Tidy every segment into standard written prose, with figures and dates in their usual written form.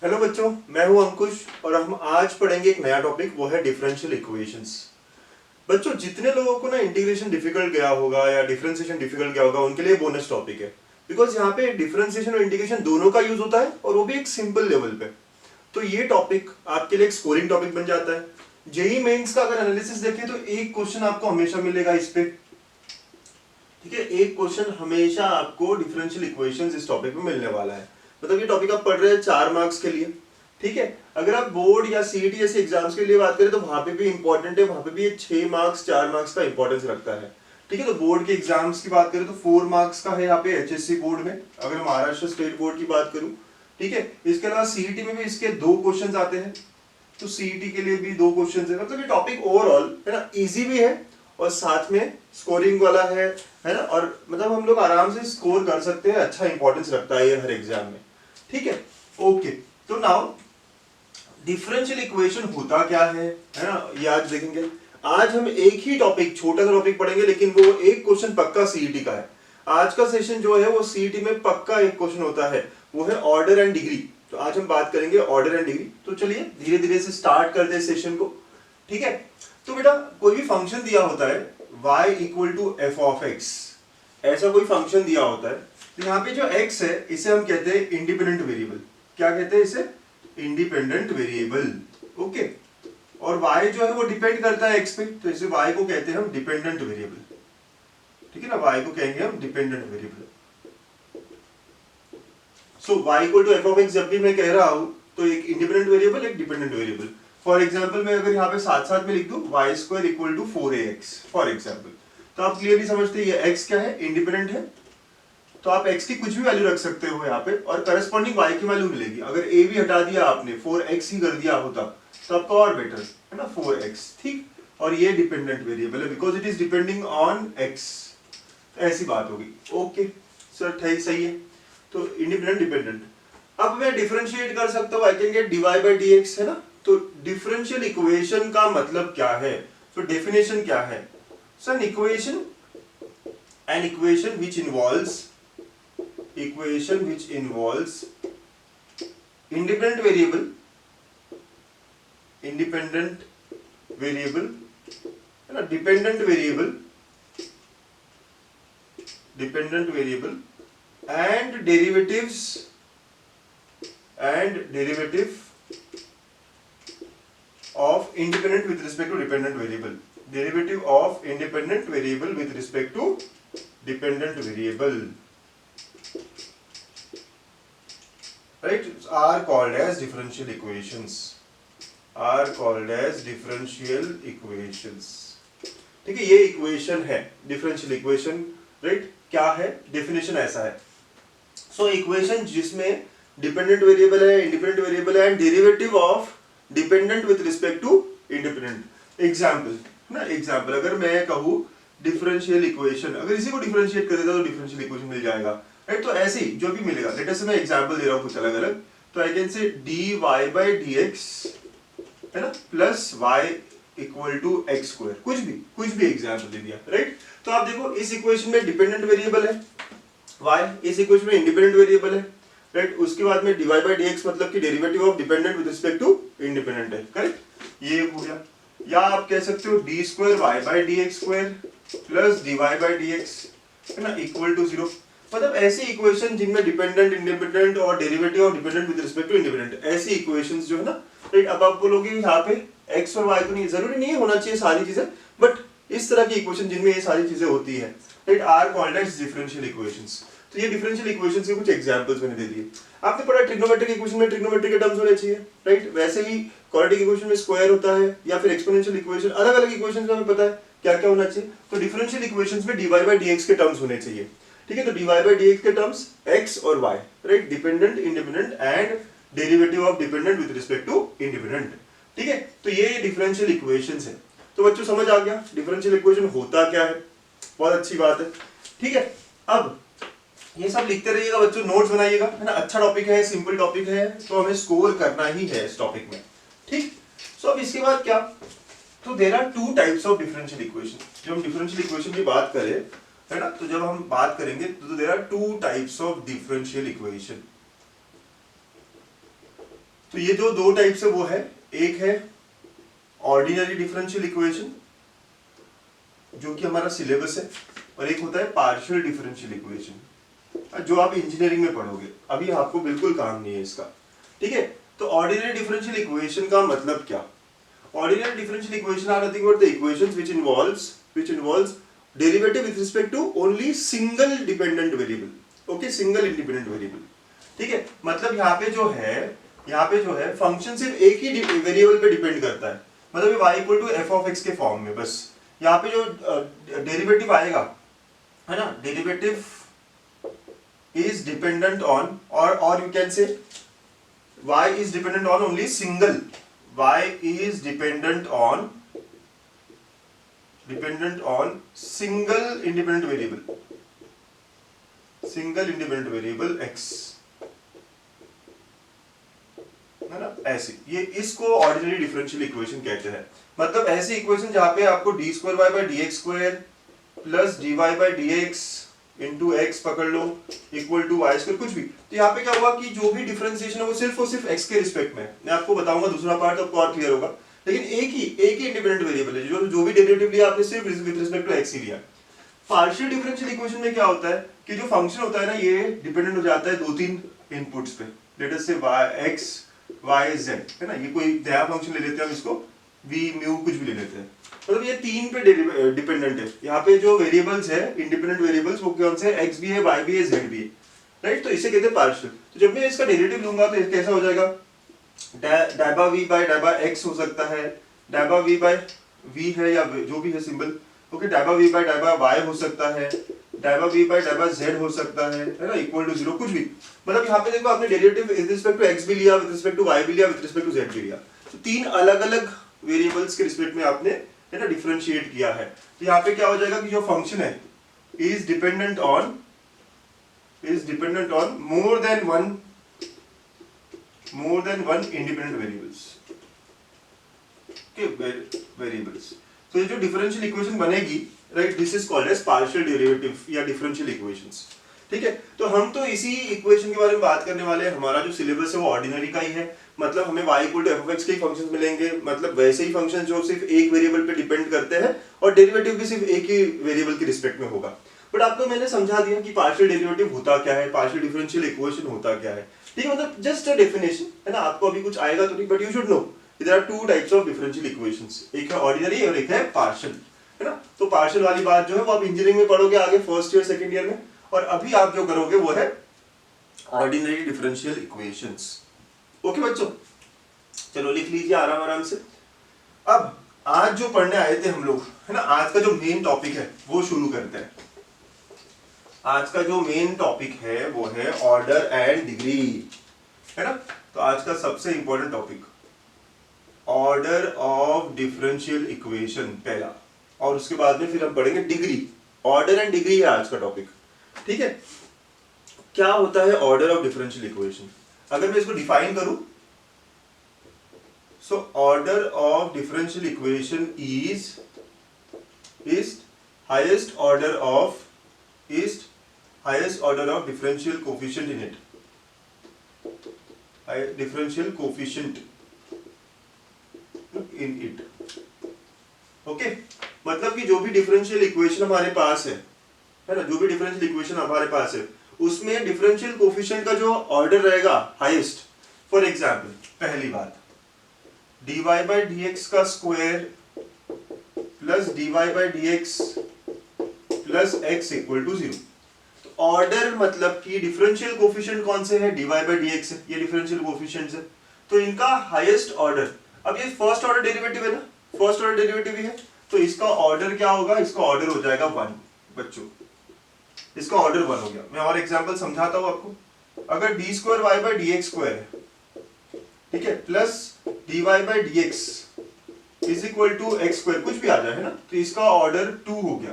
Hello बच्चों, मैं हूं अंकुश और हम आज पढ़ेंगे एक नया टॉपिक, वो है डिफरेंशियल इक्वेशंस। बच्चों, जितने लोगों को ना इंटीग्रेशन डिफिकल्ट गया होगा या डिफरेंशिएशन डिफिकल्ट गया होगा उनके लिए बोनस टॉपिक है। बिकॉज यहाँ पे डिफरेंशिएशन और इंटीग्रेशन दोनों का यूज होता है और वो भी एक सिंपल लेवल पे। तो ये टॉपिक आपके लिए एक स्कोरिंग टॉपिक बन जाता है। जेई मेंस का अगर एनालिसिस देखें तो एक क्वेश्चन आपको हमेशा मिलेगा इस पे। ठीक है, एक क्वेश्चन हमेशा आपको डिफरेंशियल इक्वेशंस इस टॉपिक में मिलने वाला है। मतलब ये टॉपिक आप पढ़ रहे हैं 4 मार्क्स के लिए। ठीक है, अगर आप बोर्ड या सीईटी जैसे एग्जाम्स के लिए बात करें तो वहां पे भी इंपॉर्टेंट है, वहां पे भी ये 6 मार्क्स 4 मार्क्स का इंपॉर्टेंस रखता है। ठीक है, तो बोर्ड के एग्जाम्स की बात करें तो 4 मार्क्स का है यहाँ पे एचएससी बोर्ड में, अगर महाराष्ट्र स्टेट बोर्ड की बात करूं। ठीक है, इसके अलावा सीईटी में भी इसके 2 क्वेश्चन आते हैं, तो सीईटी के लिए भी 2 क्वेश्चन है। मतलब ये टॉपिक ओवरऑल है ना इजी भी है और साथ में स्कोरिंग वाला है ना, और मतलब हम लोग आराम से स्कोर कर सकते हैं। अच्छा इंपॉर्टेंस रखता है ये हर एग्जाम में। ठीक है, ओके। तो नाउ डिफरेंशियल इक्वेशन होता क्या है ना, ये आज देखेंगे। आज हम एक ही टॉपिक, छोटा सा टॉपिक पढ़ेंगे, लेकिन वो एक क्वेश्चन पक्का सीईटी का है। आज का सेशन जो है वो सीईटी में पक्का एक क्वेश्चन होता है, वो है ऑर्डर एंड डिग्री। तो आज हम बात करेंगे ऑर्डर एंड डिग्री। तो चलिए धीरे धीरे से स्टार्ट करते हैं सेशन को। ठीक है, तो बेटा कोई भी फंक्शन दिया होता है y equal to F of X, ऐसा कोई फंक्शन दिया होता है, तो यहाँ पे जो x है इसे हम कहते हैं इंडिपेंडेंट वेरिएबल। क्या कहते हैं इसे? Independent variable. ओके, और y जो है वो डिपेंड करता है x पे, तो इसे y को कहते हैं हम डिपेंडेंट वेरिएबल। ठीक है ना, y को कहेंगे हम dependent variable. So y equal to F of X जब भी मैं कह रहा हूं तो एक इंडिपेंडेंट वेरिएबल एक डिपेंडेंट वेरिएबल। फॉर एग्जाम्पल मैं अगर यहाँ पे साथ साथ में लिख दूं Y square equal to 4ax for example, तो आप क्लियरली समझते हैं ये x क्या है, इंडिपेंडेंट है। तो आप x की कुछ भी वैल्यू रख सकते हो यहाँ पे और करस्पॉन्डिंग y की वैल्यू मिलेगी। अगर a भी हटा दिया आपने, 4x ही कर दिया होता तो आपका और बेटर है ना, 4x। ठीक, और ये डिपेंडेंट वेरिएबल है because it is depending on x। ऐसी बात होगी। ओके सर, सही है। तो इंडिपेंडेंट डिपेंडेंट। अब मैं डिफरेंशिएट कर सकता हूं, I can get dy by dx, है ना। तो डिफरेंशियल इक्वेशन का मतलब क्या है? तो डेफिनेशन क्या है? So an equation which involves independent variable है ना, dependent variable and derivative of independent with respect to dependent variable, derivative of independent variable with respect to dependent variable, right, are called as differential equations, ठीक है, ये equation है differential equation. Right, क्या है definition? ऐसा है। So equation जिसमें dependent variable है, इंडिपेंडेंट वेरिएबल है and derivative of dependent with respect to independent. Example ना, एग्जांपल अगर मैं कहूँ डिफरेंशियल इक्वेशन, अगर इसी को डिफरेंशिएट कर देता तो डिफरेंशियल इक्वेशन मिल जाएगा। राइट, तो ऐसे ही जो भी मिलेगा, लेट अस से मैं एग्जांपल दे रहा हूँ कुछ अलग अलग, तो I can say dy by dx है ना plus y equal to x square, कुछ भी एग्जांपल दे दिया। राइट, तो आप देखो इस इक्वेशन में डिपेंडेंट वेरिएबल है y, इस इक्वेशन में इंडिपेंडेंट वेरिएबल है। राइट, उसके बाद में dy by dx मतलब कि derivative of dependent with respect to independent है। करेक्ट, ये हो गया। या आप कह सकते हो D square Y by D x square plus D Y by D x है ना इक्वल टू 0। मतलब ऐसी इक्वेशन जिनमें डिपेंडेंट इंडिपेंडेंट और derivative of dependent with respect to independent, ऐसी इक्वेशंस जो है ना। राइट, अब आप बोलोगे यहाँ पे x और y तो नहीं, जरूरी नहीं है होना चाहिए सारी चीजें, बट इस तरह की इक्वेशन जिनमें ये सारी चीजें होती है, right, are called as differential equations. तो ये डिफरेंशियल इक्वेशंस के कुछ एग्जांपल्स मैंने दे दिए। आपने पढ़ा ट्रिग्नोमेट्रिक इक्वेशन में ट्रिग्नोमेट्रिक के टर्म्स होने चाहिए। राइट, वैसे ही क्वाड्रेटिक इक्वेशन में स्क्वायर होता है या फिर एक्सपोनेंशियल इक्वेशन, अलग अलग इक्वेशंस में हमें पता है क्या क्या होना चाहिए। तो डिफरेंशियल इक्वेशंस में dy by dx के टर्म्स होने चाहिए। ठीक है, तो dy by dx के टर्म्स x और y, right, dependent independent and derivative of dependent with respect to independent. ठीक है, तो ये डिफरेंशियल इक्वेशंस है। तो बच्चों समझ आ गया डिफरेंशियल इक्वेशन होता क्या है? बहुत अच्छी बात है। ठीक है, अब ये सब लिखते रहिएगा बच्चों, नोट्स बनाइएगा, है ना। अच्छा टॉपिक है, सिंपल टॉपिक है, तो हमें स्कोर करना ही है इस टॉपिक में। ठीक, सो अब इसके बाद क्या? तो there are 2 types of differential equation. जब हम डिफरेंशियल इक्वेशन की बात करें, है ना, तो जब हम बात करेंगे तो there are 2 types of differential equation. तो ये जो दो टाइप से वो है, एक है ऑर्डिनरी डिफरेंशियल इक्वेशन जो कि हमारा सिलेबस है, और एक होता है पार्शियल डिफरेंशियल इक्वेशन जो आप इंजीनियरिंग में पढ़ोगे, अभी आपको बिल्कुल काम नहीं है इसका, ठीक है। तो ऑर्डिनरी डिफरेंशियल इक्वेशन का मतलब क्या? Ordinary differential equation are nothing but the equations which involves derivative with respect to only single dependent variable, okay, single independent variable, ठीक है। मतलब यहाँ पे जो है फंक्शन सिर्फ एक ही वेरिएबल पे डिपेंड करता है, मतलब y equal to F of X के फॉर्म में। बस यहाँ पे जो डेरिवेटिव आएगा, है ना, derivative is dependent on, or you can say y is dependent on only single, y is dependent on single independent variable x, है ना, ऐसे। ये इसको ऑर्डिनरी डिफरेंशियल इक्वेशन कहते हैं। मतलब ऐसी इक्वेशन जहां पे आपको d square y by D x square plus dy by D x into x पकड़ लो इक्वल टू वाई स्क्वायर, कुछ भी। तो यहाँ पे क्या हुआ कि जो भी डिफरेंशिएशन है वो सिर्फ और सिर्फ x के रिस्पेक्ट में है। मैं आपको बताऊंगा दूसरा पार्ट, तो आपको और क्लियर होगा। लेकिन एक ही इंडिपेंडेंट वेरिएबल है, जो भी डेरिवेटिव लिया आपने सिर्फ विद रिस्पेक्ट टू x ही लिया। पार्शियल डिफरेंशियल इक्वेशन में क्या होता है कि जो फंक्शन होता है ना, ये डिपेंडेंट हो जाता है दो तीन इनपुट्स पे। लेट अस से x y z, है ना, ये कोई नया फंक्शन ले लेते हैं हम, इसको v म्यू कुछ भी ले लेते हैं। मतलब ये तीन पे डिपेंडेंट है। यहाँ पे जो वेरिएबल्स है इंडिपेंडेंट वेरिएबल्स, वो कौन से? x भी है, y भी है, z भी है, राइट। तो इसे कहते हैं पार्शियल। तो जब मैं इसका डेरिवेटिव लूंगा तो कैसा हो जाएगा? डाइबा v बाय डाइबा x हो सकता है, डाइबा v बाय v है या जो भी है सिंबल, ओके, डाइबा v बाय डाइबा y हो सकता है, डाइबा v बाय डाइबा z हो सकता है ना, इक्वल टू 0, कुछ भी। मतलब यहाँ पे देखो आपने derivative with respect to x भी लिया, विद रिस्पेक्ट टू y भी लिया, विद रिस्पेक्ट टू z भी लिया। तो तीन अलग अलग वेरिएबल्स के रिस्पेक्ट में आपने, है ना, डिफरेंशिएट किया है। तो यहाँ पे क्या हो जाएगा कि जो फंक्शन है is dependent on more than one independent variables. तो ये जो डिफरेंशियल इक्वेशन बनेगी, right, this is called as partial derivative या डिफरेंशियल इक्वेशंस, ठीक है। तो हम तो इसी इक्वेशन के बारे में बात करने वाले हैं। हमारा जो सिलेबस है वो ऑर्डिनरी का ही है, मतलब हमें y equal to F of X के फंक्शंस मिलेंगे, मतलब वैसे ही फंक्शन जो सिर्फ एक वेरिएबल पे डिपेंड करते हैं, और डेरिवेटिव भी सिर्फ एक ही वेरिएबल के रिस्पेक्ट में होगा। बट आपको मैंने समझा दिया कि पार्शियल डेरिवेटिव होता क्या है, पार्शियल डिफरेंशियल इक्वेशन होता क्या है, ठीक है। मतलब जस्ट अ डेफिनेशन, है ना। आपको अभी कुछ आएगा तो नहीं, but you should know there are two types of differential equations, एक है ऑर्डिनरी और एक है पार्शियल, है ना। तो पार्शियल वाली बात जो है वो आप इंजीनियरिंग में पढ़ोगे आगे फर्स्ट ईयर सेकंड ईयर में, और अभी आप जो करोगे वो है ऑर्डिनरी डिफरेंशियल इक्वेशंस। ओके बच्चों, चलो लिख लीजिए आराम आराम से। अब आज जो पढ़ने आए थे हम लोग, है ना, आज का जो मेन टॉपिक है वो शुरू करते हैं। आज का जो मेन टॉपिक है वो है ऑर्डर एंड डिग्री, है ना। तो आज का सबसे important topic order of differential equation पहला, और उसके बाद में फिर हम पढ़ेंगे डिग्री। ऑर्डर एंड डिग्री है आज का टॉपिक, ठीक है। क्या होता है ऑर्डर ऑफ डिफरेंशियल इक्वेशन? अगर मैं इसको डिफाइन करूं, so order of differential equation is highest order of differential coefficient in it, differential coefficient in it, okay. मतलब कि जो भी डिफरेंशियल इक्वेशन हमारे पास है ना, जो भी डिफरेंशियल इक्वेशन हमारे पास है उसमें डिफरेंशियल कोफिशिएंट का जो ऑर्डर रहेगा हाईएस्ट। फॉर एग्जांपल, पहली बात, dy बाई डी एक्स का square plus dy by D x plus x equal to 0। तो ऑर्डर मतलब कि डिफरेंशियल कोफिशिएंट कौन से है? dy बाई डी एक्स है, ये डिफरेंशियल कोफिशिएंट्स है। तो इनका हाईएस्ट ऑर्डर, अब ये फर्स्ट ऑर्डर डेरिवेटिव है ना, फर्स्ट ऑर्डर डेरिवेटिव ही है, तो इसका ऑर्डर क्या होगा? इसका ऑर्डर हो जाएगा 1 बच्चों, इसका ऑर्डर 1 हो गया। मैं और एग्जांपल समझाता हूं आपको। अगर d square Y by D x square है, ठीक है, plus D Y by D x is equal to x square, कुछ भी आ जाए, है ना, तो इसका ऑर्डर 2 हो गया।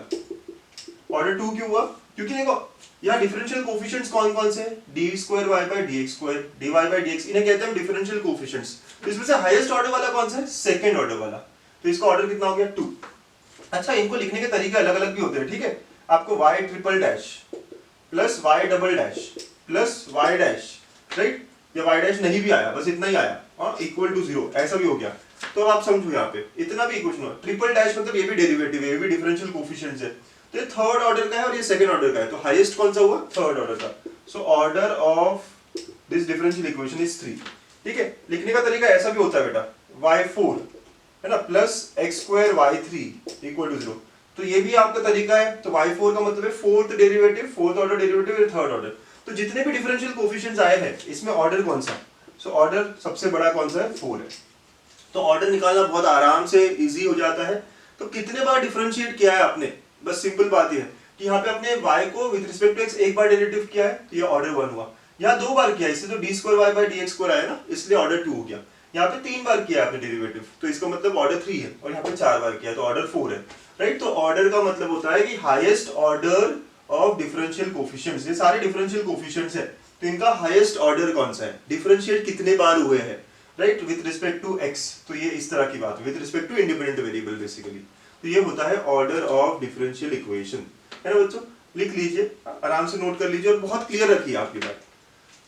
ऑर्डर 2 क्यों हुआ? क्योंकि देखो यहाँ डिफरेंशियल कोफिशिएंट्स कौन कौन से हैं? D square Y by D x square, d Y by D x, इन्हें कहते हैं डिफरेंशियल कोफिशिएंट्स। तो इसमें से हाईएस्ट ऑर्डर वाला कौन सा है? सेकंड ऑर्डर वाला। तो इसका ऑर्डर कितना हो गया? 2। अच्छा, इनको लिखने के तरीके अलग अलग भी होते हैं, ठीक है। आपको y triple dash plus y double dash plus y dash, right, या y डैश नहीं भी आया, बस इतना ही आया, और इक्वल टू 0, ऐसा भी हो गया। तो आप समझो यहाँ पे इतना भी इक्वेशन हो, ट्रिपल डैश मतलब ये भी डेरिवेटिव है, ये भी डिफरेंशियल कोफिशिएंट्स है। तो ये थर्ड ऑर्डर का है और ये सेकंड ऑर्डर का है, तो हाईएस्ट कौन सा हुआ, थर्ड ऑर्डर का। So order of this differential equation is 3। ठीक है, लिखने का तरीका ऐसा भी होता है बेटा, y4 है ना plus x square y3 equal to 0। तो ये भी आपका तरीका है। तो y4 का मतलब है fourth derivative, fourth order derivative, third order. तो जितने भी डिफरेंशियल कोफिशिएंट्स आए हैं इसमें ऑर्डर कौन सा, सो ऑर्डर सबसे बड़ा कौन सा है, 4 है। तो ऑर्डर निकालना बहुत आराम से इजी हो जाता है। तो कितने बार डिफरेंशिएट किया है आपने, बस सिंपल बात यह है कि यहाँ पे आपने y को विद रिस्पेक्ट टू x एक बार डेरिवेटिव किया है, तो ये ऑर्डर 1 हुआ। यहाँ 2 बार किया है, इससे तो d square y by dx square आया ना, इसलिए ऑर्डर 2 हो गया। यहाँ पे 3 बार किया है आपने डेरिवेटिव, तो इसका मतलब ऑर्डर 3 है, और यहाँ पे 4 बार किया तो ऑर्डर 4 है, राइट। तो ऑर्डर का मतलब होता है कि highest order of differential coefficients, ये सारे डिफरेंशियल कोफिशिएंट्स है, तो इनका हाईएस्ट ऑर्डर कौन सा है, डिफरेंशिएट कितने बार हुए हैं, right, with respect to x। तो ये इस तरह की बात है, with respect to independent variable basically. तो ये होता है ऑर्डर ऑफ डिफरेंशियल इक्वेशन, है ना बच्चों। लिख लीजिए, आराम से नोट कर लीजिए और बहुत क्लियर रखिए आपकी बात।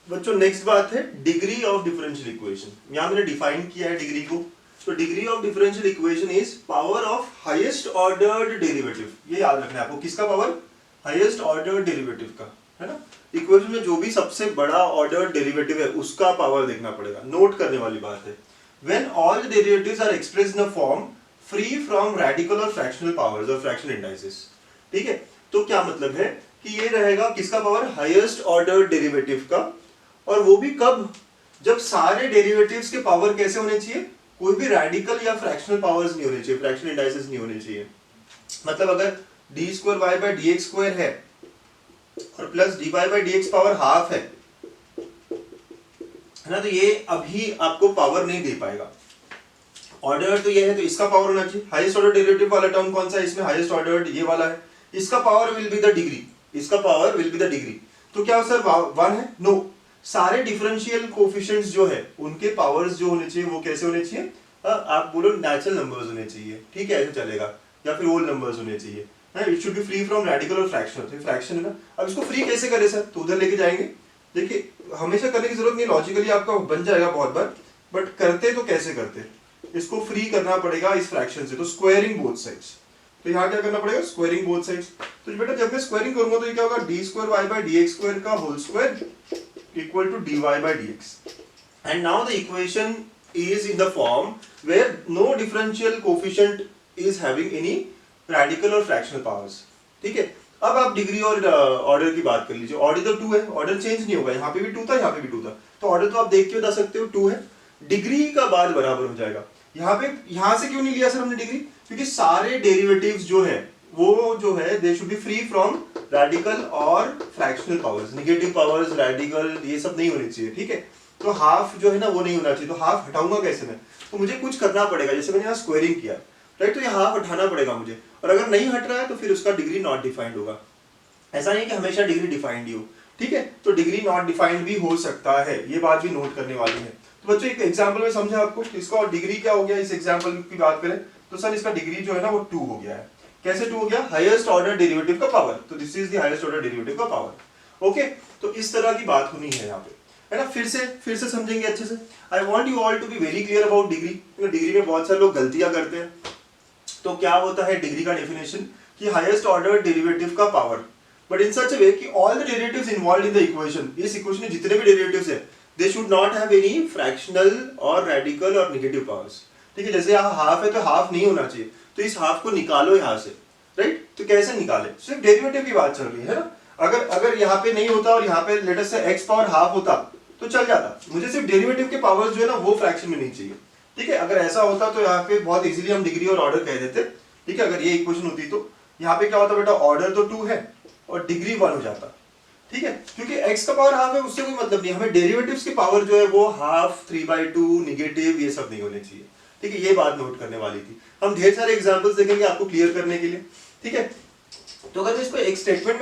बच्चों नेक्स्ट बात है डिग्री ऑफ डिफरेंशियल इक्वेशन। यहाँ मैंने डिफाइन किया है डिग्री को। तो degree of differential equation is power of highest ordered derivative. ये याद रखना है आपको, किसका पावर, हाईएस्ट ऑर्डर्ड डेरिवेटिव का, है ना। इक्वेशन में जो भी सबसे बड़ा ऑर्डर डेरिवेटिव है उसका पावर देखना पड़ेगा, नोट करने वाली बात है। When all the derivatives are expressed in a form free from radical और फ्रैक्शनल पावर्स और फ्रैक्शनल इंडाइसेस। ठीक है, तो क्या मतलब है कि ये रहेगा किसका पावर, हाईएस्ट ऑर्डर डेरिवेटिव का। और वो भी कब, जब सारे डेरिवेटिव्स के पावर कैसे होने चाहिए, कोई भी रेडिकल या फ्रैक्शनल पावर्स नहीं होने चाहिए, फ्रैक्शनल इंडाइसेस नहीं होने चाहिए। मतलब अगर d square Y by D x square है और plus D Y by D x power half है ना, तो ये अभी आपको पावर नहीं दे पाएगा। ऑर्डर तो ये है, तो इसका पावर होना चाहिए। हाईएस्ट ऑर्डर डेरिवेटिव वाला टर्म कौन सा है इसमें, हाईएस्ट ऑर्डर ये वाला है, इसका power will be the degree, इसका power will be the degree. तो क्या सर 1 है, नो, सारे डिफरेंशियल कोफिशिएंट्स जो है उनके पावर्स जो होने चाहिए वो कैसे होने चाहिए, आप बोलो नेचुरल नंबर्स होने चाहिए, ठीक है, ऐसे चलेगा, या फिर होल नंबर्स होने चाहिए। It should be free from radical और फ्रैक्शनल। तो फ्रैक्शन है ना, अब इसको फ्री कैसे करें सर, तो उधर लेके जाएंगे। देखिए हमेशा करने की जरूरत नहीं, लॉजिकली आपका बन जाएगा बहुत बार, बट करते तो कैसे करते, इसको फ्री करना पड़ेगा इस फ्रैक्शन से, तो स्क्वायरिंग बोथ साइड्स। तो यहाँ क्या करना पड़ेगा, स्क्वायरिंग बोथ साइड्स। तो बेटा जब मैं स्क्वायरिंग करूंगा तो ये क्या होगा, D square Y by D x square का whole square equal to dy by dx. And now the equation is in the form where no differential coefficient is having any radical or fractional powers. ठीक है, अब आप degree और order की बात कर लीजिए। ऑर्डर तो 2 है, ऑर्डर चेंज नहीं होगा, यहाँ पे भी 2 था, यहाँ पे भी 2 था, तो ऑर्डर तो आप देख के बता सकते हो 2 है। डिग्री का बाद बराबर हो जाएगा। यहाँ पे, यहाँ से क्यों नहीं लिया सर हमने डिग्री, क्योंकि सारे डेरिवेटिव्स जो है वो जो है they should be free from radical और fractional powers, negative powers, radical, ये सब नहीं होने चाहिए। ठीक है, तो हाफ जो है ना वो नहीं होना चाहिए। तो हाफ हटाऊंगा कैसे मैं, तो मुझे कुछ करना पड़ेगा, जैसे मैंने यहाँ स्क्वायरिंग किया, राइट, तो ये हाफ हटाना पड़ेगा मुझे, और अगर नहीं हट रहा है तो फिर उसका डिग्री नॉट डिफाइंड होगा। ऐसा नहीं कि हमेशा डिग्री डिफाइंड ही हो, ठीक है, तो डिग्री नॉट डिफाइंड भी हो सकता है, ये बात भी नोट करने वाली है। तो बच्चों एक एग्जाम्पल में समझा आपको, इसका डिग्री क्या हो गया, इस एग्जाम्पल की बात करें तो सर इसका डिग्री जो है ना वो 2 हो गया है। कैसे 2 हो गया, हाईएस्ट ऑर्डर डेरिवेटिव का पावर, तो this is the highest order derivative का पावर। ओके, तो इस तरह की बात होनी है यहाँ पे, है ना। फिर से समझेंगे अच्छे से। I want you all to be very clear about degree, क्योंकि डिग्री में बहुत सारे लोग गलतियां करते हैं। तो क्या होता है डिग्री का डेफिनेशन, कि हाईएस्ट ऑर्डर डेरिवेटिव का पावर, बट इन सच अ वे कि all the derivatives involved in the equation, इस इक्वेशन में जितने भी डेरिवेटिव्स है they should not have any fractional और रेडिकल और नेगेटिव पावर्स। ठीक है, जैसे यहाँ हाफ है तो हाफ नहीं होना चाहिए, तो इस हाफ को निकालो यहाँ से, राइट। तो कैसे निकाले, सिर्फ डेरिवेटिव की बात चल रही है ना। अगर यहाँ पे नहीं होता और यहाँ पे लेट अस से x पावर हाफ होता तो चल जाता, मुझे सिर्फ डेरिवेटिव के पावर्स जो है ना वो फ्रैक्शन में नहीं चाहिए। ठीक है, अगर ऐसा होता तो यहाँ पे बहुत इजीली हम डिग्री और ऑर्डर कह देते। ठीक है, अगर ये इक्वेशन होती तो यहाँ पे क्या होता बेटा, ऑर्डर तो 2 है और डिग्री 1 हो जाता। ठीक है, क्योंकि x का पावर हाफ है उससे कोई मतलब नहीं, हमें डेरिवेटिव्स की पावर जो है वो हाफ, 3/2, नेगेटिव, ये सब नहीं होने चाहिए। ठीक है, ये बात नोट करने वाली थी। हम ढेर सारे एग्जांपल्स देखेंगे आपको क्लियर करने के लिए। ठीक है, तो अगर मैं इसको एक स्टेटमेंट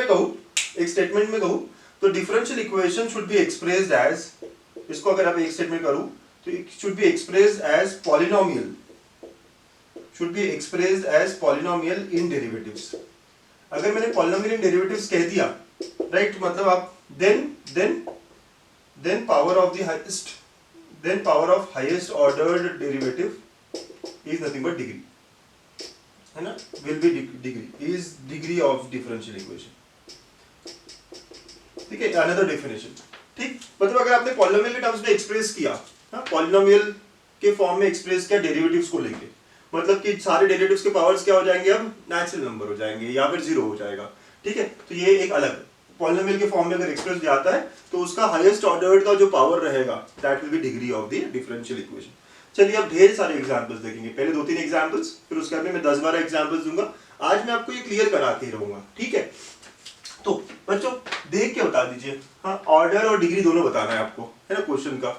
में कहूं तो differential equation should be expressed as, इसको अगर आप एक स्टेटमेंट करूं तो it should be expressed as polynomial, should be expressed as polynomial in derivatives. अगर मैंने पॉलिनोमियल इन डेरिवेटिव्स कह दिया, राइट, मतलब आप then power of the highest then power of highest ordered derivative is nothing but degree, है ना, will be degree is degree of differential equation. ठीक है, another definition. ठीक, मतलब अगर आपने पॉलिनोमियल के टर्म्स में एक्सप्रेस किया, पॉलिनोमियल के फॉर्म में एक्सप्रेस किया डेरिवेटिव्स को लेके, मतलब कि सारे डेरिवेटिव्स के पावर्स क्या हो जाएंगे, अब नेचुरल नंबर हो जाएंगे या फिर जीरो हो जाएगा. ठीक है, तो ये एक अलग पॉलिनोमियल के फॉर्म में अगर एक्सप्रेस जाता है तो उसका हाईएस्ट ऑर्डर का जो पावर रहेगा that will be degree of the differential equation. चलिए अब ढेर सारे एग्जांपल्स देखेंगे, पहले 2-3 एग्जांपल्स, फिर उसके बाद में 10-12 एग्जांपल्स दूंगा. आज मैं आपको ये क्लियर करा के रहूंगा. ठीक है, तो बच्चों देख के बता दीजिए, हाँ ऑर्डर और डिग्री दोनों बताना है आपको, है ना क्वेश्चन का.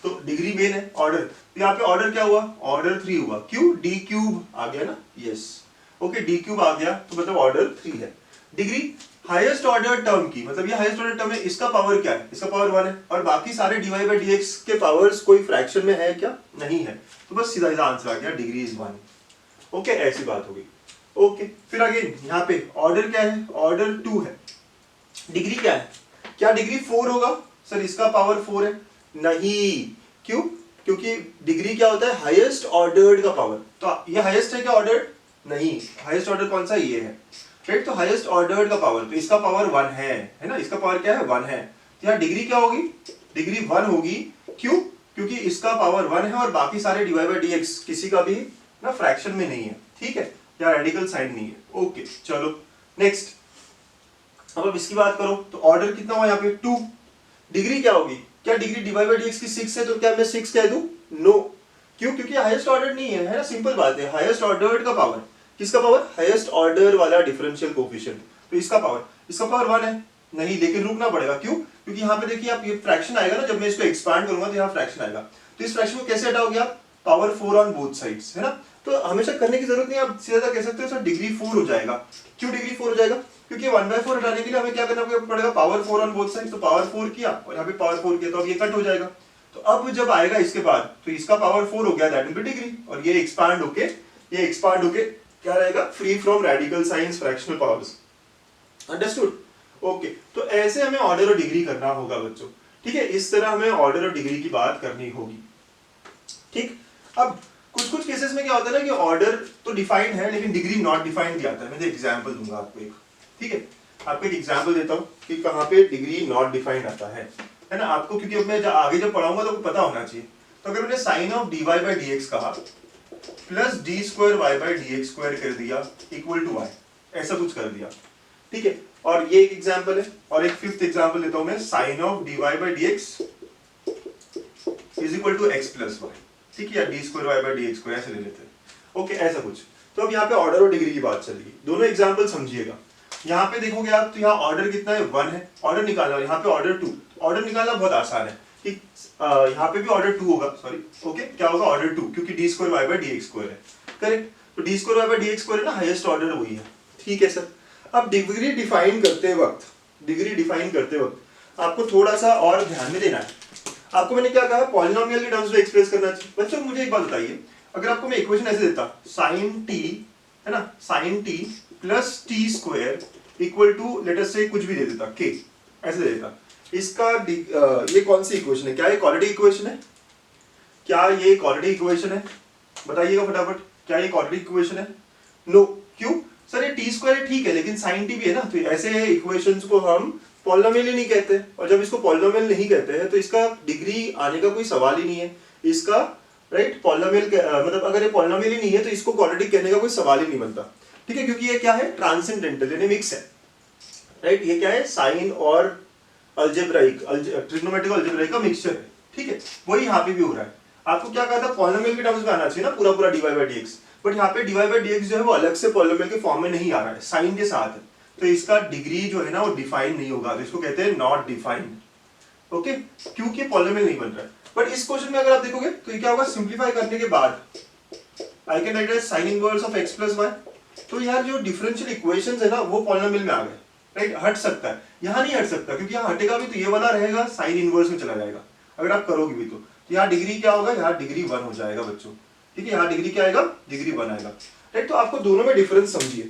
तो डिग्री मेन है, ऑर्डर, तो यहाँ पे ऑर्डर क्या हुआ, ऑर्डर 3 हुआ. क्यों, डी क्यूब आ गया ना, यस ओके, डी क्यूब आ गया तो मतलब ऑर्डर 3 है. डिग्री हाईएस्ट ऑर्डर टर्म की, मतलब ये हाईएस्ट ऑर्डर टर्म है, इसका पावर क्या है, इसका पावर 1 है, और बाकी सारे dy by dx के पावर्स कोई फ्रैक्शन में है क्या, नहीं है, तो बस सीधा सीधा आंसर आ गया, डिग्री इज 1. ओके, ऐसी बात हो गई. ओके, फिर अगेन यहाँ पे ऑर्डर क्या है, ऑर्डर 2 है. डिग्री क्या है, क्या डिग्री 4 होगा, सर इसका पावर 4 है, नहीं. क्यों, क्योंकि डिग्री क्या होता है, हाईएस्ट ऑर्डर्ड का पावर. तो ये हाईएस्ट है क्या ऑर्डर्ड, नहीं, हाईएस्ट ऑर्डर कौन सा, ये है, राइट. तो हाईएस्ट ऑर्डर्ड का पावर, तो इसका पावर 1 है ना, इसका पावर क्या है, 1 है. तो यहाँ डिग्री क्या होगी, डिग्री 1 होगी. क्यों, क्योंकि इसका पावर 1 है और बाकी सारे dy by dx किसी का भी ना फ्रैक्शन में नहीं है. ठीक है, या रेडिकल साइन नहीं है. ओके चलो नेक्स्ट. अब इसकी बात करो तो ऑर्डर कितना हुआ यहाँ पे, 2. डिग्री क्या होगी, क्या डिग्री dy by dx की 6 है, तो क्या मैं 6 कह दूं, नो. क्यों, क्योंकि हाईएस्ट ऑर्डर नहीं है, है ना, सिंपल बात है. हाईएस्ट ऑर्डर्ड का पावर, किसका पावर, हाईएस्ट ऑर्डर वाला डिफरेंशियल कोएफिशिएंट, तो इसका पावर 1 है, नहीं, लेकिन रुकना पड़ेगा. क्यों, क्योंकि यहाँ पे देखिए आप, ये फ्रैक्शन आएगा ना, जब मैं इसको एक्सपांड करूंगा तो यहाँ फ्रैक्शन आएगा. तो इस फ्रैक्शन को कैसे हटाओगे आप, पावर 4 ऑन बोथ साइड्स, है ना. तो हमेशा करने की जरूरत नहीं, आप सीधा कह सकते हो सर डिग्री 4 हो जाएगा. क्यों डिग्री 4 हो जाएगा, क्योंकि 1/4 हटाने के लिए हमें क्या करना पड़ेगा, पावर 4 ऑन बोथ साइड. तो पावर 4 किया और यहाँ पे पावर 4 किया, तो अब ये कट हो जाएगा. तो अब जब आएगा इसके बाद, तो इसका पावर 4 हो गया, दैट विल बी डिग्री, और ये एक्सपांड होके क्या रहेगा, free from radical science fractional powers. Understood. Okay, तो ऐसे हमें ऑर्डर और डिग्री करना होगा बच्चों. ठीक है, इस तरह हमें ऑर्डर और डिग्री की बात करनी होगी. ठीक, अब कुछ केसेस में क्या होता है ना कि ऑर्डर तो डिफाइंड है लेकिन डिग्री नॉट डिफाइंड दिया जाता है. मैं एग्जांपल दूंगा आपको एक. ठीक है, आपको एक एग्जांपल देता हूं कि कहां पे डिग्री नॉट डिफाइंड आता है ना आपको, क्योंकि अब मैं आगे जब पढ़ाऊंगा तो पता होना चाहिए. तो अगर मैंने sine of dy by dx कहा plus d square Y by D x square कर दिया इक्वल टू वाई, ऐसा कुछ कर दिया. ठीक है, और ये एक एग्जांपल है. और एक फिफ्थ एग्जांपल लेता हूं मैं, sine of dy by dx is equal to x plus y. ठीक है, या d square Y by D x square ऐसे ले लेते हैं. ओके, ऐसा कुछ. तो अब यहाँ पे ऑर्डर और डिग्री की बात चलेगी. दोनों एग्जांपल समझिएगा. यहाँ पे देखोगे आप तो यहाँ ऑर्डर कितना है, 1 है. ऑर्डर निकालना, यहाँ पे ऑर्डर 2. ऑर्डर निकालना बहुत आसान है कि यहाँ पे भी ऑर्डर 2 होगा, सॉरी ओके, क्या होगा ऑर्डर 2, क्योंकि d square Y by D x square है. करेक्ट, तो d square Y by D x square है ना, हाईएस्ट ऑर्डर वही है. ठीक है सर. अब डिग्री डिफाइन करते वक्त आपको थोड़ा सा और ध्यान में देना है. आपको मैंने क्या कहा, पॉलिनोमियल के टर्म्स में एक्सप्रेस करना चाहिए. बच्चों मुझे एक बात बताइए, अगर आपको मैं इक्वेशन ऐसे देता, साइन टी, है ना, sine t plus t square equal to let us से कुछ भी दे देता, के ऐसे दे देता, इसका ये कौन सी इक्वेशन है, क्या ये क्वाड्रेटिक इक्वेशन है, क्या ये क्वाड्रेटिक इक्वेशन है, बताइएगा फटाफट, क्या ये क्वाड्रेटिक इक्वेशन है, नो. क्यों सर, ये टी स्क्वायर ठीक है लेकिन साइन टी भी है ना, तो ऐसे इक्वेशंस को हम पॉलिनोमियल ही नहीं कहते. और जब इसको पॉलिनोमियल नहीं कहते हैं तो इसका डिग्री आने का कोई सवाल ही नहीं है. इसका राइट पॉलिनोमियल मतलब अगर ये पॉलिनोमियल ही नहीं है तो इसको क्वाड्रेटिक कहने का कोई सवाल ही नहीं बनता. ठीक है, क्योंकि ये क्या है, ट्रांसेंडेंटल यानी मिक्स है. राइट, ये क्या है, साइन और अलजेब्राइक, ट्रिग्नोमेट्रिक अलजेब्राइक का मिक्सचर है. ठीक है, वही यहाँ पे भी हो रहा है. आपको क्या कहा था, पॉलिनोमियल के टर्म्स में आना चाहिए ना पूरा dy by dx, बट यहाँ पे dy by dx जो है वो अलग से पॉलिनोमियल के फॉर्म में नहीं आ रहा है, साइन के साथ है. तो इसका डिग्री जो है ना वो डिफाइन नहीं होगा, तो इसको कहते हैं नॉट डिफाइंड. ओके, क्योंकि पॉलिनोमियल नहीं बन रहा है. बट इस क्वेश्चन में अगर आप देखोगे तो ये क्या होगा, सिंप्लीफाई करने के बाद I can write as sine inverse of x plus y. तो यार जो डिफरेंशियल इक्वेशंस है ना वो पॉलिनोमियल में आ गए. राइट, हट सकता है, यहाँ नहीं हट सकता क्योंकि यहाँ हटेगा भी तो ये वाला रहेगा, साइन इनवर्स में चला जाएगा अगर आप करोगे भी तो यहाँ डिग्री क्या होगा, यहाँ डिग्री 1 हो जाएगा बच्चों. ठीक है, यहाँ डिग्री क्या आएगा, डिग्री 1 आएगा. राइट, तो आपको दोनों में डिफरेंस समझिए,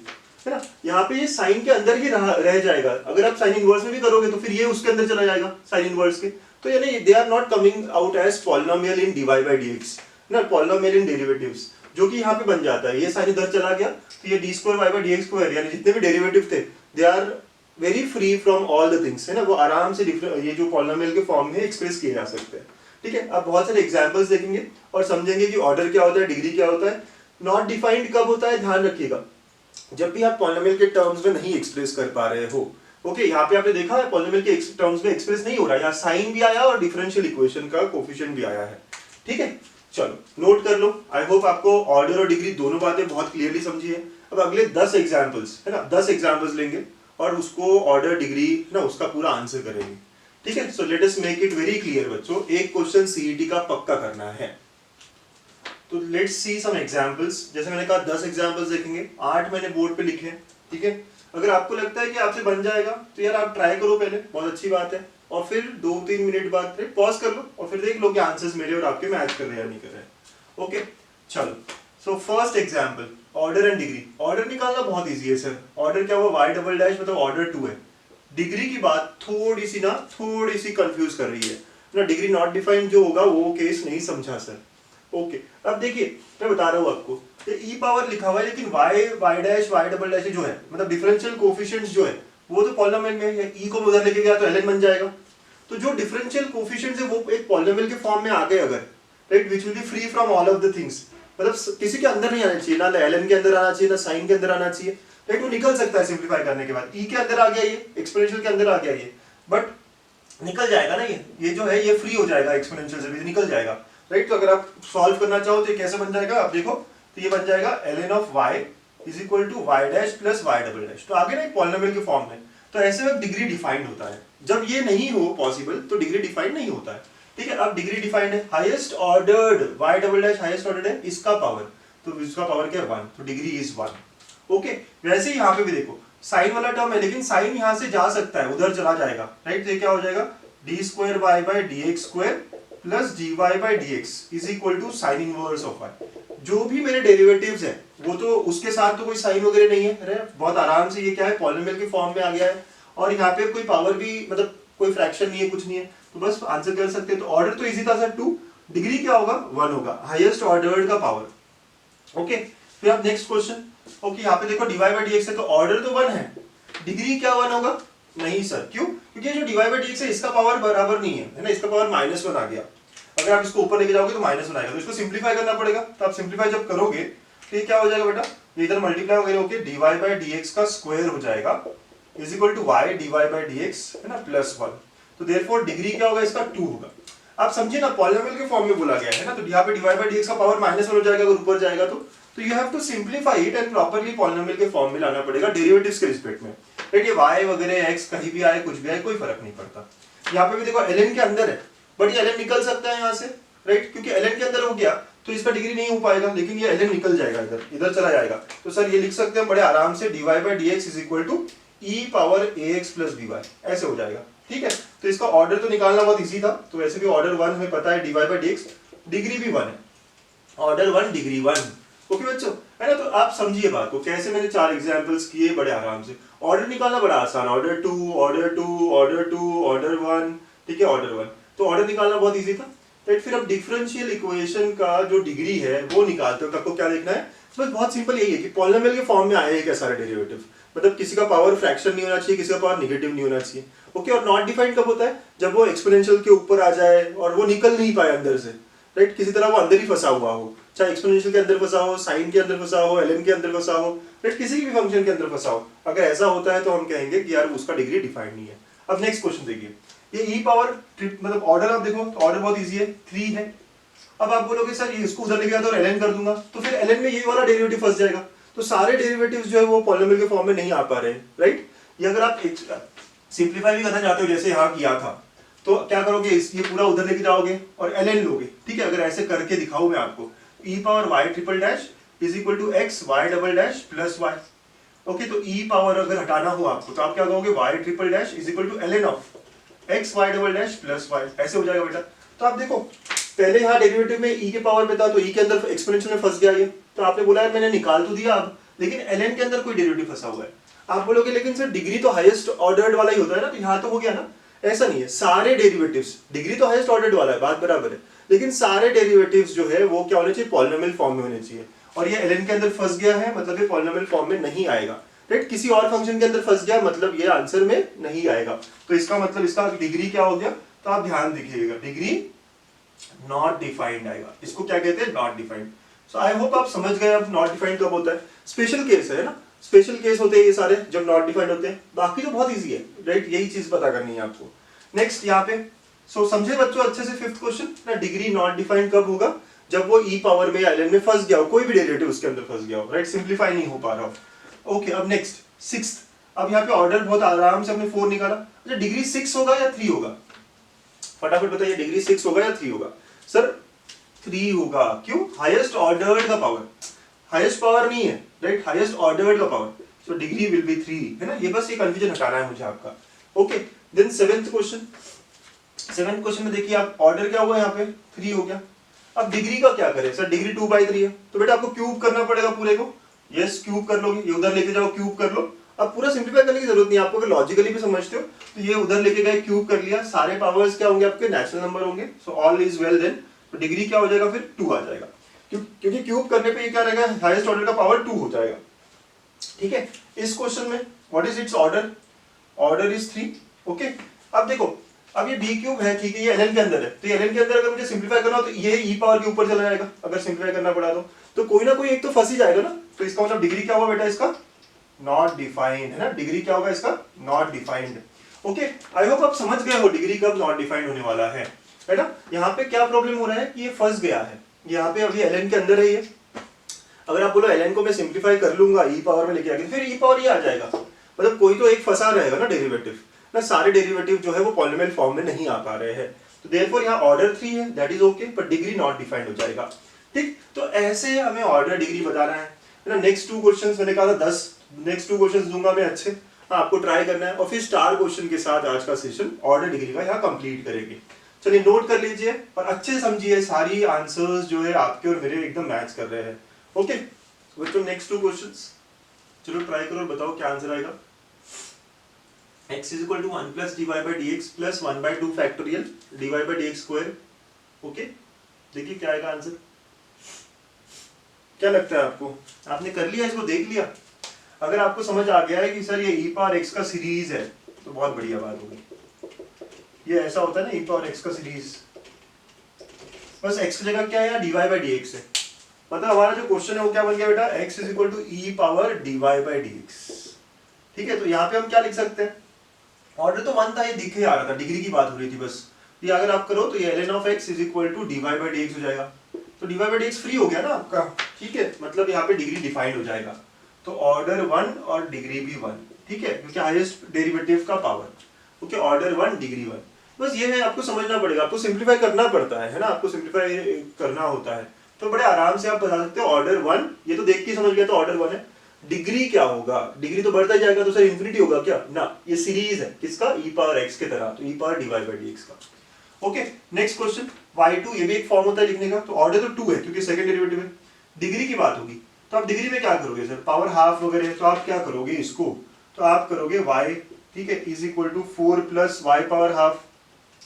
है ना. यहाँ पे ये साइन के अंदर ही रह जाएगा. अगर आप साइन इनवर्स में भी करोगे तो फिर ये उसके अंदर चला जाएगा साइन इनवर्स के. तो यानी they are not coming out as polynomial in dy by dx ना, पॉलिनोमियल इन डेरिवेटिव्स, जो कि यहाँ पे बन जाता है, ये साइन इधर चला गया तो ये d square Y by D x square, यानी जितने भी डेरिवेटिव थे they are very free from all the things, है ना, वो आराम से ये जो पॉलिनोमियल के फॉर्म में एक्सप्रेस किए जा सकते हैं। ठीक है, अब बहुत सारे एग्जांपल्स देखेंगे और समझेंगे कि ऑर्डर क्या होता है, डिग्री क्या होता है। नॉट डिफाइंड कब होता है, ध्यान रखिएगा, जब भी आप पॉलिनोमियल के टर्म्स में नहीं एक्सप्रेस कर पा रहे हो। ओके, यहाँ पे आपने देखा है पॉलिनोमियल के टर्म्स में एक्सप्रेस नहीं हो रहा है, यहाँ साइन भी आया और डिफरेंशियल इक्वेशन का कोफिशिएंट भी आया है। ठीक है, चलो नोट कर लो। आई होप आपको ऑर्डर और डिग्री दोनों बातें बहुत क्लियरली समझी है। अब अगले 10 एग्जांपल्स, है ना, 10 एग्जांपल्स लेंगे और उसको ऑर्डर डिग्री ना उसका पूरा आंसर करेंगे। ठीक है, so let us make it very clear बच्चों, एक क्वेश्चन सीईटी का पक्का करना है। तो लेट्स सी सम एग्जांपल्स। जैसे मैंने कहा 10 एग्जांपल्स देखेंगे, 8 मैंने बोर्ड पे लिखे हैं। ठीक है, अगर आपको लगता है कि आपसे बन जाएगा तो यार आप ट्राई करो पहले, बहुत अच्छी बात है, और फिर 2-3 मिनट बाद पॉज कर लो और फिर देख लो कि आंसर्स मेरे और आपके मैच कर रहे हैं या नहीं कर रहे हैं। ओके, चलो, so first example, order and degree. Order निकालना बहुत इजी है सर, ऑर्डर क्या हुआ, वाई डबल डैश मतलब ऑर्डर 2 है। डिग्री की बात थोड़ी सी कंफ्यूज कर रही है ना, डिग्री नॉट डिफाइंड जो होगा वो केस नहीं समझा सर। ओके, अब देखिए मैं बता रहा हूँ आपको, ई पावर लिखा हुआ है लेकिन y dash y double dash जो है मतलब डिफरेंशियल कोफिशिएंट्स जो है वो तो पॉलिनोमियल में है, ई को मैं उधर लेके गया तो ln बन जाएगा। तो जो डिफरेंशियल कोफिशिएंट्स है वो एक पॉलिनोमियल के फॉर्म में आ गए अगर, right, which will be free from all of the things, मतलब किसी के अंदर नहीं आना चाहिए, ना ln के अंदर आना चाहिए, ना साइन के अंदर आना चाहिए, राइट, वो निकल सकता है सिंप्लीफाई करने के बाद। ई के अंदर आ गया ये, एक्सपोनेंशियल के अंदर आ गया ये, बट निकल जाएगा ना, ये जो है ये फ्री हो जाएगा, एक्सपोनेंशियल से भी निकल जाएगा, राइट। तो अगर आप सॉल्व करना चाहो तो ये कैसे बन जाएगा, आप देखो, तो ये बन जाएगा ln of y is equal to y dash plus y double dash. तो आगे ना एक पॉलिनोमियल के फॉर्म में, तो ऐसे वक्त डिग्री डिफाइंड होता है। जब ये नहीं हो पॉसिबल तो डिग्री डिफाइंड नहीं होता है। ठीक है, अब डिग्री डिफाइंड है, highest ordered y double dash highest ordered है, इसका पावर, तो इसका पावर क्या है 1, तो डिग्री इज 1। ओके, वैसे ही यहाँ पे भी देखो साइन वाला टर्म है लेकिन साइन यहाँ से जा सकता है, उधर चला जाएगा, राइट। तो ये क्या हो जाएगा, d square Y by D x square plus D Y by D x is equal to sine inverse of y. जो भी मेरे डेरिवेटिव्स हैं वो तो उसके साथ तो कोई साइन वगैरह नहीं है, अरे बहुत आराम से ये क्या है पॉलिनोमियल के फॉर्म में आ गया है, और यहाँ पे कोई पावर भी मतलब कोई फ्रैक्शन नहीं है, कुछ नहीं है, तो बस आंसर कर सकते हैं। तो ऑर्डर तो इजी था सर 2, डिग्री क्या होगा 1 होगा, हाईएस्ट ऑर्डर्ड का पावर। ओके, फिर आप नेक्स्ट क्वेश्चन। ओके, यहाँ पे देखो d Y by D x है तो ऑर्डर तो 1 है, डिग्री क्या 1 होगा, नहीं सर, क्यों, क्योंकि जो d Y by D x है इसका पावर बराबर नहीं है ना, इसका पावर -1 आ गया, अगर आप इसको ऊपर लेके जाओगे तो -1 आएगा, तो इसको सिंप्लीफाई करना पड़ेगा। तो आप सिंप्लीफाई जब करोगे तो ये क्या हो जाएगा बेटा, ये इधर मल्टीप्लाई वगैरह होके d Y by D x का स्क्वायर हो जाएगा is equal to y d Y by D x, है ना, +1। तो देयरफॉर डिग्री क्या होगा इसका 2 होगा। आप समझिए ना, पॉलिनोमियल के फॉर्म में बोला गया है ना, तो यहाँ पे d Y by D x का पावर -1 हो जाएगा अगर ऊपर जाएगा तो you have to simplify it and properly polynomial के फॉर्म में लाना पड़ेगा डेरिवेटिव्स के रिस्पेक्ट में, राइट। ये y वगैरह x कहीं भी आए कुछ भी आए कोई फर्क नहीं पड़ता। यहाँ पे भी देखो ln के अंदर है बट ये ln निकल सकता है यहाँ से, राइट, क्योंकि ln के अंदर हो गया तो इसका डिग्री नहीं हो पाएगा, लेकिन ये ln निकल जाएगा, इधर चला जाएगा। तो सर ये लिख सकते हैं बड़े आराम से dy by D x is equal to e power ax plus by, ऐसे हो जाएगा। ठीक है, तो इसका ऑर्डर तो निकालना बहुत इजी था, तो वैसे भी ऑर्डर 1 हमें पता है dy by D x, degree भी 1 है, ऑर्डर 1 डिग्री 1। ओके बच्चों, है ना, तो आप समझिए बात को, कैसे मैंने 4 एग्जांपल्स किए बड़े आराम से। ऑर्डर निकालना बड़ा आसान, ऑर्डर 2 ऑर्डर 2 ऑर्डर 2 ऑर्डर 1, ठीक है, ऑर्डर 1, तो ऑर्डर निकालना बहुत इजी था, राइट। फिर अब डिफरेंशियल इक्वेशन का जो डिग्री है वो निकालते हो, आपको क्या देखना है, बस बहुत सिंपल यही है कि पॉलिनोमियल के फॉर्म में आए क्या सारे डेरिवेटिव, मतलब किसी का पावर फ्रैक्शन नहीं होना चाहिए, किसी का पावर नेगेटिव नहीं होना चाहिए। ओके, और नॉट डिफाइंड कब होता है, जब वो एक्सपोनेंशियल के ऊपर आ जाए और वो निकल नहीं पाए अंदर से, राइट, किसी तरह वो अंदर ही फंसा हुआ हो, चाहे एक्सपोनेंशियल के अंदर फंसा हो, साइन के अंदर फंसा हो, ln के अंदर फंसा हो, राइट, किसी भी फंक्शन के अंदर फंसा हो। अगर ऐसा होता है तो हम कहेंगे कि यार उसका डिग्री डिफाइंड नहीं है। अब नेक्स्ट क्वेश्चन देखिए, ये ई पावर मतलब ऑर्डर आप देखो तो ऑर्डर बहुत इजी है, 3 है। अब आप बोलोगे सर ये इसको उधर लेके गया तो ln कर दूंगा, तो फिर ln में ये वाला डेरिवेटिव फंस जाएगा, तो सारे डेरिवेटिव्स जो है वो पॉलिनोमियल के फॉर्म में नहीं आ पा रहे, राइट। ये अगर आप सिंप्लीफाई भी करना चाहते हो जैसे यहाँ किया था तो क्या करोगे, ये पूरा उधर लेके जाओगे और ln लोगे, ठीक है। अगर ऐसे करके दिखाऊं मैं आपको, e power y triple dash is equal to x y double dash plus y। Okay, तो e पावर अगर हटाना हो आपको तो आप क्या कहोगे, y triple dash is equal to ln of x y double dash plus y, ऐसे हो जाएगा बेटा। तो आप देखो पहले यहाँ डेरिवेटिव में e के पावर में था तो e के अंदर एक्सपोनेंशियल में फंस गया ये, तो आपने बोला है मैंने निकाल तो दिया अब, लेकिन ln के अंदर कोई डेरिवेटिव फंसा हुआ है। आप बोलोगे लेकिन सर डिग्री तो हाईएस्ट ऑर्डर्ड वाला ही होता है ना, तो यहाँ तो हो गया ना, ऐसा नहीं है, सारे डेरिवेटिव्स, डिग्री तो हाईएस्ट ऑर्डर्ड वाला है, बात बराबर है, लेकिन सारे डेरिवेटिव्स जो है वो क्या होने चाहिए, पॉलिनोमियल फॉर्म में होने चाहिए। और ये ln के अंदर फंस गया है मतलब ये पॉलिनोमियल फॉर्म में नहीं आएगा, राइट। किसी और फंक्शन के अंदर फंस गया मतलब ये आंसर में नहीं आएगा। तो इसका मतलब इसका डिग्री क्या हो गया, तो आप ध्यान देखिएगा, डिग्री नॉट डिफाइंड आएगा, इसको क्या कहते हैं, not defined. So I hope आप समझ गए अब नॉट डिफाइंड कब होता है, स्पेशल केस है ना, स्पेशल केस होते हैं ये सारे जब नॉट डिफाइंड होते हैं, बाकी तो बहुत इजी है, राइट, यही चीज पता करनी है आपको। नेक्स्ट यहाँ पे समझे बच्चों अच्छे से फिफ्थ क्वेश्चन ना, डिग्री नॉट डिफाइंड कब होगा, जब वो ई पावर में ln में फंस गया हो, कोई भी डेरिवेटिव उसके अंदर फंस गया हो, राइट, सिंप्लीफाई नहीं हो पा रहा हो। ओके, अब नेक्स्ट सिक्स्थ, अब यहाँ पे ऑर्डर बहुत आराम से हमने 4 निकाला। अच्छा, डिग्री 6 होगा या 3 होगा, फटाफट बताइए, डिग्री 6 होगा या 3 होगा? सर 3 होगा, क्यों? हाईएस्ट ऑर्डर्ड का पावर, हाईएस्ट पावर नहीं है, राइट, हाईएस्ट ऑर्डर्ड का power, so degree will be 3, है ना, ये बस ये कंफ्यूजन हटाना है मुझे आपका। ओके, देन सेवेंथ क्वेश्चन में देखिए आप, ऑर्डर क्या हुआ यहाँ पे, 3 हो गया। अब डिग्री का क्या करें सर, डिग्री 2/3 है, तो बेटा आपको क्यूब करना पड़ेगा पूरे को, यस क्यूब कर लोगे, ये उधर लेके जाओ क्यूब कर लो। अब पूरा सिंप्लीफाई करने की जरूरत नहीं है आपको, अगर लॉजिकली भी समझते हो तो ये उधर लेके गए क्यूब कर लिया, सारे पावर्स क्या होंगे आपके, नेचुरल नंबर होंगे, so all is well then, तो डिग्री क्या हो जाएगा फिर, 2 आ जाएगा, क्योंकि क्यूब करने पे ये क्या रहेगा, हाईएस्ट ऑर्डर का पावर 2 हो जाएगा। ठीक है, इस क्वेश्चन में what is it's order, order is 3। Okay, अब देखो, अब ये b क्यूब है, ठीक है, ये ln के अंदर है, तो ln के अंदर अगर मुझे सिंप्लीफाई करना हो तो ये e पावर के ऊपर चला जाएगा, अगर सिंप्लीफाई करना पड़ा तो कोई ना कोई एक तो फंस ही जाएगा ना, तो इसका मतलब डिग्री क्या हुआ बेटा, इसका नॉट डिफाइंड, है ना, डिग्री क्या होगा इसका, not defined. Okay, I hope आप समझ गए हो डिग्री कब नॉट डिफाइंड होने वाला है ना। यहाँ पे क्या प्रॉब्लम हो रहा है कि ये फंस गया है, यहाँ पे अभी ln के अंदर है ये, अगर आप बोलो ln को मैं सिंप्लीफाई कर लूंगा e पावर में लेके आके, फिर e पावर ये आ जाएगा, मतलब कोई तो एक फंसा रहेगा ना डेरिवेटिव ना, सारे डेरिवेटिव जो है वो पॉलिनोमियल फॉर्म में नहीं आ पा रहे हैं, तो देयरफॉर यहाँ ऑर्डर 3 है, दैट इज ओके, पर डिग्री नॉट डिफाइंड हो जाएगा। ठीक, तो ऐसे हमें ऑर्डर डिग्री बताना है ना। नेक्स्ट 2 क्वेश्चंस मैंने कहा था 10, नेक्स्ट 2 क्वेश्चंस दूंगा मैं अच्छे, आपको ट्राई करना है, और फिर स्टार क्वेश्चन के साथ आज का सेशन ऑर्डर डिग्री का यहाँ कंप्लीट करेंगे। चलिए नोट कर लीजिए और अच्छे से समझिए, सारी आंसर्स जो है आपके और मेरे एकदम मैच कर रहे हैं। ओके बच्चों, नेक्स्ट 2 क्वेश्चंस चलो ट्राई करो और बताओ क्या आंसर आएगा। x is equal to 1 plus dy by dx plus 1/2 factorial dy by dx square। Okay, देखिए क्या आएगा आंसर, क्या लगता है आपको, आपने कर लिया, इसको देख लिया? अगर आपको समझ आ गया है कि सर ये e पावर x का सीरीज है तो बहुत बढ़िया बात होगी। ये ऐसा होता है ना, e पावर x का सीरीज, बस x की जगह क्या है, dy by dx है, मतलब हमारा जो क्वेश्चन है वो क्या बन गया बेटा, x is equal to e power dy by dx। ठीक है, तो यहाँ पे हम क्या लिख सकते हैं, ऑर्डर तो 1 था, ये दिखे आ रहा था, डिग्री की बात हो रही थी बस, ये अगर आप करो तो ये ln of x is equal to dy by dx हो जाएगा, तो dy by dx फ्री हो गया ना आपका। ठीक है, मतलब यहाँ पे डिग्री डिफाइंड हो जाएगा, तो ऑर्डर 1 और डिग्री भी 1, ठीक है, क्योंकि हाईएस्ट डेरिवेटिव का पावर। ओके, ऑर्डर 1 डिग्री 1, बस ये है, आपको समझना पड़ेगा, आपको सिंप्लीफाई करना पड़ता है ना, आपको सिंप्लीफाई करना होता है, तो बड़े आराम से आप बता सकते हो ऑर्डर 1, ये तो देख के समझ गया तो ऑर्डर 1 है। डिग्री क्या होगा, डिग्री तो बढ़ता जाएगा, तो सर इंफिनिटी होगा क्या ना, ये सीरीज है किसका, e पावर x के तरह, तो e power dy by dx का। ओके, नेक्स्ट क्वेश्चन y2, ये भी एक फॉर्म होता है लिखने का, तो ऑर्डर तो 2 है क्योंकि सेकंड डेरिवेटिव है, डिग्री की बात होगी, तो आप डिग्री में क्या करोगे सर, पावर हाफ वगैरह, तो आप क्या करोगे इसको, तो आप करोगे y, ठीक है, is equal to 4 plus y power half,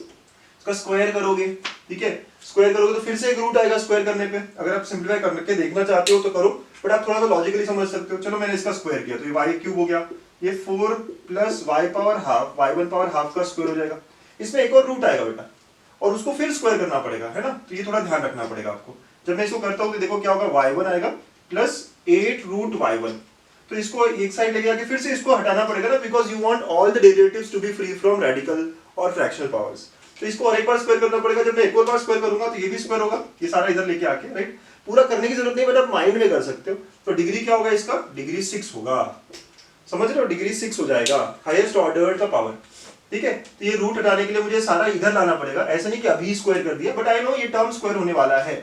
इसका स्क्वायर करोगे, ठीक है, स्क्वायर करोगे तो फिर से एक रूट आएगा स्क्वायर करने पे, अगर आप सिंप्लीफाई करके देखना चाहते हो तो करो, बट आप थोड़ा सा लॉजिकली समझ सकते हो। चलो मैंने इसका स्क्वायर किया तो ये y क्यूब हो गया, ये 4 plus y power half, y1 power half का स्क्वायर हो जाएगा, इसमें एक और रूट आएगा बेटा, और उसको फिर स्क्वायर करना पड़ेगा, है ना, तो ये थोड़ा ध्यान रखना पड़ेगा आपको। जब मैं इसको करता हूँ तो देखो क्या होगा, y1 आएगा प्लस 8 रूट y1, तो इसको एक साइड लेके आके फिर से इसको हटाना पड़ेगा ना, because you want all the derivatives to be free from radical और फ्रैक्शनल पावर्स, तो इसको और एक बार स्क्वायर करना पड़ेगा। जब मैं एक और बार स्क्वायर करूंगा तो ये भी स्क्वायर होगा, ये सारा इधर लेके आके, राइट, पूरा करने की जरूरत नहीं, बट आप माइंड में कर सकते हो। तो डिग्री क्या होगा इसका, डिग्री 6 होगा, समझ रहे हो, डिग्री 6 हो जाएगा, हाईएस्ट ऑर्डर का पावर। ठीक है, तो ये रूट हटाने के लिए मुझे सारा इधर लाना पड़ेगा, ऐसा नहीं कि अभी स्क्वायर कर दिया, बट आई नो ये टर्म स्क्वायर होने वाला है,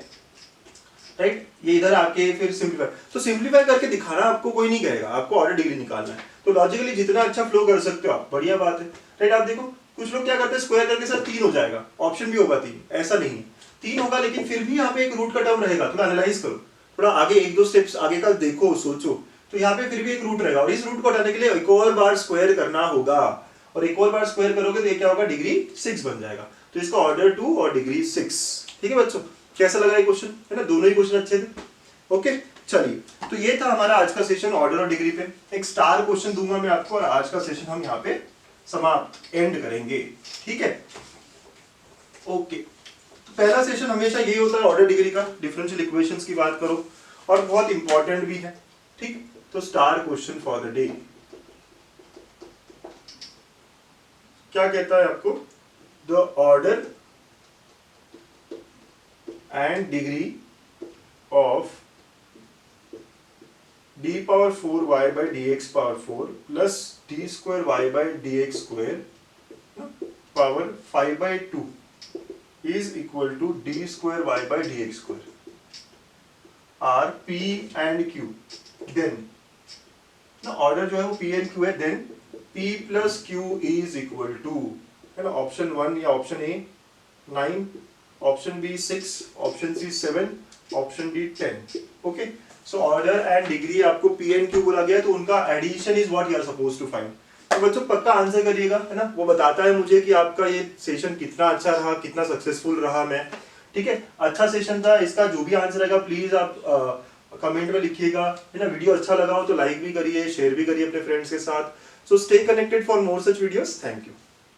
राइट, ये इधर आके फिर सिंप्लीफाई, तो सिंप्लीफाई करके दिखाना आपको कोई नहीं कहेगा, आपको ऑर्डर डिग्री निकालना है, तो लॉजिकली जितना अच्छा फ्लो कर सकते हो आप, बढ़िया बात है, राइट। आप देखो कुछ लोग क्या करते हैं, स्क्वायर करके सर 3 हो जाएगा, ऑप्शन भी होगा 3, ऐसा नहीं है 3 होगा, लेकिन फिर भी यहाँ पे एक रूट का टर्म रहेगा, थोड़ा एनालाइज करो, थोड़ा आगे 1-2 स्टेप्स आगे का देखो, सोचो, तो यहाँ पे फिर भी एक रूट रहेगा, और इस रूट को हटाने के लिए एक और बार स्क्वायर करना होगा, और एक और बार स्क्वायर करोगे तो ये क्या होगा, डिग्री 6 बन जाएगा। तो इसका ऑर्डर 2 और डिग्री 6। ठीक है बच्चों, कैसा लगा ये क्वेश्चन, है ना, दोनों ही क्वेश्चन अच्छे थे। ओके चलिए, तो ये था हमारा आज का सेशन ऑर्डर और डिग्री पे। एक स्टार क्वेश्चन दूंगा मैं आपको और आज का सेशन हम यहाँ पे समाप्त एंड करेंगे। ठीक है, ओके। तो पहला सेशन हमेशा यही होता है ऑर्डर डिग्री का, डिफरेंशियल इक्वेशंस की बात करो और बहुत इंपॉर्टेंट भी है। ठीक, तो star question for the day क्या कहता है आपको, the order and degree of d power 4y by dx power 4 plus d square y by dx square power 5 by 2 is equal to d square y by dx square are p and q। then ना order जो है वो p and q है, then p plus q is equal to, है ना, option 1 या option A 9, option B 6, option C 7, option D 10। Okay, so order and degree आपको P and Q बोला गया, तो उनका addition is what you are suppose to find. तो बच्चों पक्का आंसर करिएगा, है ना, वो बताता है मुझे कि आपका ये सेशन कितना अच्छा रहा, कितना सक्सेसफुल रहा मैं। ठीक है, अच्छा सेशन था, इसका जो भी आंसर रहेगा प्लीज आप कमेंट में लिखिएगा, है ना। वीडियो अच्छा लगा हो तो लाइक भी करिए, शेयर भी करिए अपने फ्रेंड्स के साथ। So stay connected for more such videos. Thank you.